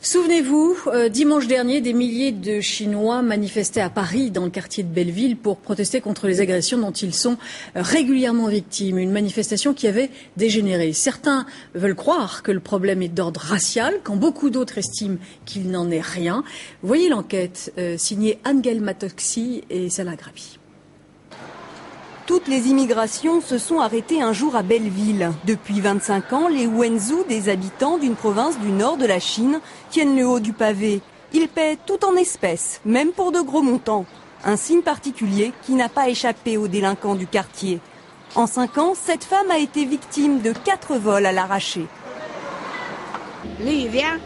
Souvenez-vous, dimanche dernier, des milliers de Chinois manifestaient à Paris, dans le quartier de Belleville, pour protester contre les agressions dont ils sont régulièrement victimes. Une manifestation qui avait dégénéré. Certains veulent croire que le problème est d'ordre racial, quand beaucoup d'autres estiment qu'il n'en est rien. Voyez l'enquête signée Angel Matoxi et Salah Grabi. Toutes les immigrations se sont arrêtées un jour à Belleville. Depuis 25 ans, les Wenzhou, des habitants d'une province du nord de la Chine, tiennent le haut du pavé. Ils paient tout en espèces, même pour de gros montants. Un signe particulier qui n'a pas échappé aux délinquants du quartier. En 5 ans, cette femme a été victime de 4 vols à l'arraché. Lui, il vient,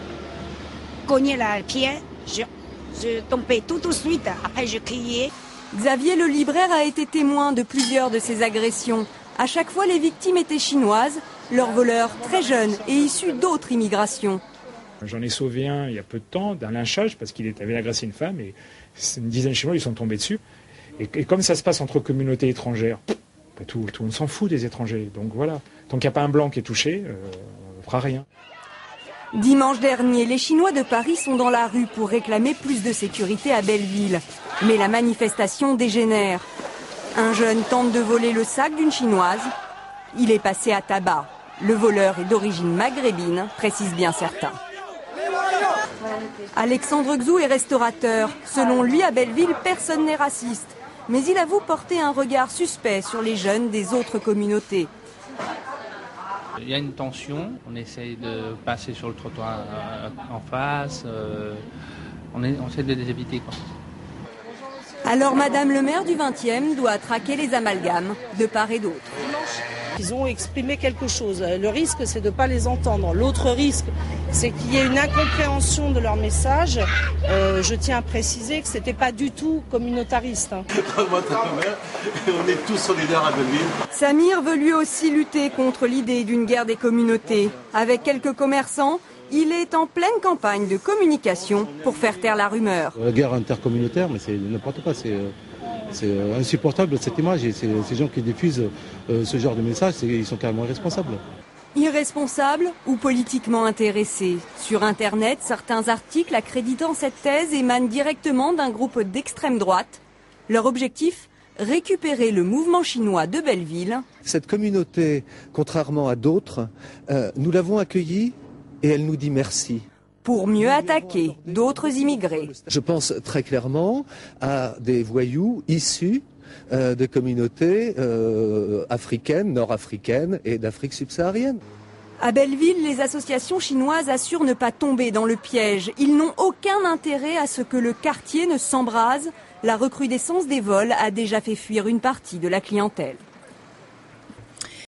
cogner la pied, je tombais tout de suite, après je criais. Xavier le libraire a été témoin de plusieurs de ces agressions. À chaque fois, les victimes étaient chinoises, leurs voleurs très jeunes et issus d'autres immigrations. J'en ai sauvé un il y a peu de temps, d'un lynchage, parce qu'il avait agressé une femme et une dizaine de Chinois lui sont tombés dessus. Et comme ça se passe entre communautés étrangères, tout le monde s'en fout des étrangers. Donc voilà, tant qu'il n'y a pas un blanc qui est touché, on ne fera rien. Dimanche dernier, les Chinois de Paris sont dans la rue pour réclamer plus de sécurité à Belleville. Mais la manifestation dégénère. Un jeune tente de voler le sac d'une Chinoise. Il est passé à tabac. Le voleur est d'origine maghrébine, précisent bien certains. Alexandre Xu est restaurateur. Selon lui, à Belleville, personne n'est raciste. Mais il avoue porter un regard suspect sur les jeunes des autres communautés. Il y a une tension, on essaye de passer sur le trottoir en face, on essaie de les éviter, quoi. Alors Madame le maire du 20e doit traquer les amalgames de part et d'autre. Ils ont exprimé quelque chose. Le risque, c'est de ne pas les entendre. L'autre risque, c'est qu'il y ait une incompréhension de leur message. Je tiens à préciser que ce n'était pas du tout communautariste. On est tous solidaires à Belleville. Samir veut lui aussi lutter contre l'idée d'une guerre des communautés. Avec quelques commerçants, il est en pleine campagne de communication pour faire taire la rumeur. La guerre intercommunautaire, mais c'est n'importe quoi. C'est insupportable cette image et ces gens qui diffusent ce genre de messages, ils sont carrément responsables. Irresponsables ou politiquement intéressés. Sur Internet, certains articles accréditant cette thèse émanent directement d'un groupe d'extrême droite. Leur objectif ? Récupérer le mouvement chinois de Belleville. Cette communauté, contrairement à d'autres, nous l'avons accueillie et elle nous dit merci. Pour mieux attaquer d'autres immigrés. Je pense très clairement à des voyous issus de communautés africaines, nord-africaines et d'Afrique subsaharienne. À Belleville, les associations chinoises assurent ne pas tomber dans le piège. Ils n'ont aucun intérêt à ce que le quartier ne s'embrase. La recrudescence des vols a déjà fait fuir une partie de la clientèle.